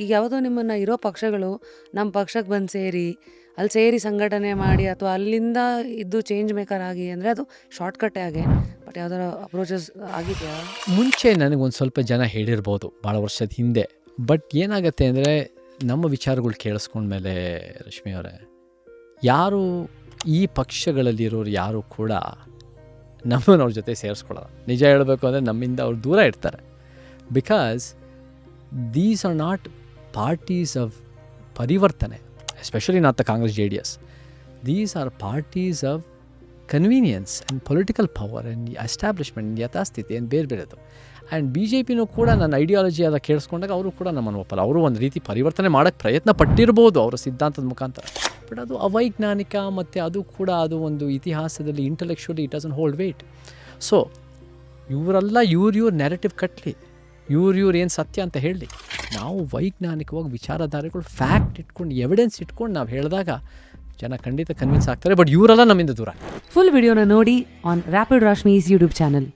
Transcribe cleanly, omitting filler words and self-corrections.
ಈಗ ಯಾವುದೋ ನಿಮ್ಮನ್ನು ಇರೋ ಪಕ್ಷಗಳು ನಮ್ಮ ಪಕ್ಷಕ್ಕೆ ಬಂದು ಸೇರಿ ಅಲ್ಲಿ ಸೇರಿ ಸಂಘಟನೆ ಮಾಡಿ ಅಥವಾ ಅಲ್ಲಿಂದ ಇದು ಚೇಂಜ್ ಮೇಕರ್ ಆಗಿ ಅಂದರೆ ಅದು ಶಾರ್ಟ್ಕಟ್ಟೇ ಆಗಿ ಬಟ್ ಯಾವ್ದಾರ ಅಪ್ರೋಚಸ್ ಆಗಿದೆಯಾ? ಮುಂಚೆ ನನಗೊಂದು ಸ್ವಲ್ಪ ಜನ ಹೇಳಿರ್ಬೋದು ಭಾಳ ವರ್ಷದ ಹಿಂದೆ. ಬಟ್ ಏನಾಗುತ್ತೆ ಅಂದರೆ ನಮ್ಮ ವಿಚಾರಗಳು ಕೇಳಿಸ್ಕೊಂಡ್ಮೇಲೆ ರಶ್ಮಿ ಅವರೇ, ಯಾರು ಈ ಪಕ್ಷಗಳಲ್ಲಿರೋರು ಯಾರು ಕೂಡ ನಮ್ಮನ್ನು ಅವ್ರ ಜೊತೆ ಸೇರಿಸ್ಕೊಳ್ಳೋಲ್ಲ. ನಿಜ ಹೇಳಬೇಕು ಅಂದರೆ ನಮ್ಮಿಂದ ಅವ್ರು ದೂರ ಇರ್ತಾರೆ. Because these are not parties of ಪರಿವರ್ತನೆ, especially not the Congress JDS. These are parties of convenience and political power and establishment, ಯಥಾಸ್ಥಿತಿ ಆ್ಯಂಡ್ ಬೇರೆ ಬೇರೆದು. ಆ್ಯಂಡ್ BJPನೂ ಕೂಡ ನನ್ನ ಐಡಿಯಾಲಜಿ ಎಲ್ಲ ಕೇಳಿಸ್ಕೊಂಡಾಗ ಅವರು ಕೂಡ ನಮ್ಮನ್ನು ಒಪ್ಪಲ್ಲ. ಅವರು ಒಂದು ರೀತಿ ಪರಿವರ್ತನೆ ಮಾಡೋಕ್ಕೆ ಪ್ರಯತ್ನ ಪಟ್ಟಿರ್ಬೋದು ಅವರ ಸಿದ್ಧಾಂತದ ಮುಖಾಂತರ, ಬಟ್ ಅದು ಅವೈಜ್ಞಾನಿಕ ಮತ್ತು ಅದು ಕೂಡ ಅದು ಒಂದು ಇತಿಹಾಸದಲ್ಲಿ intellectually it doesn't hold weight. So ಇವರೆಲ್ಲ ಇವ್ರ ನೆರೆಟಿವ್ ಕಟ್ಟಲಿ, ಇವ್ರು ಏನು ಸತ್ಯ ಅಂತ ಹೇಳಲಿ. ನಾವು ವೈಜ್ಞಾನಿಕವಾಗಿ ವಿಚಾರಧಾರೆಗಳು ಫ್ಯಾಕ್ಟ್ ಇಟ್ಕೊಂಡು ಎವಿಡೆನ್ಸ್ ಇಟ್ಕೊಂಡು ನಾವು ಹೇಳಿದಾಗ ಜನ ಖಂಡಿತ ಕನ್ವಿನ್ಸ್ ಆಗ್ತಾರೆ. ಬಟ್ ಇವರೆಲ್ಲ ನಮ್ಮಿಂದ ದೂರ. ಫುಲ್ ವಿಡಿಯೋನ ನೋಡಿ ಆನ್ ರ್ಯಾಪಿಡ್ ರಾಶ್ಮೀಸ್ ಯೂಟ್ಯೂಬ್ ಚಾನಲ್.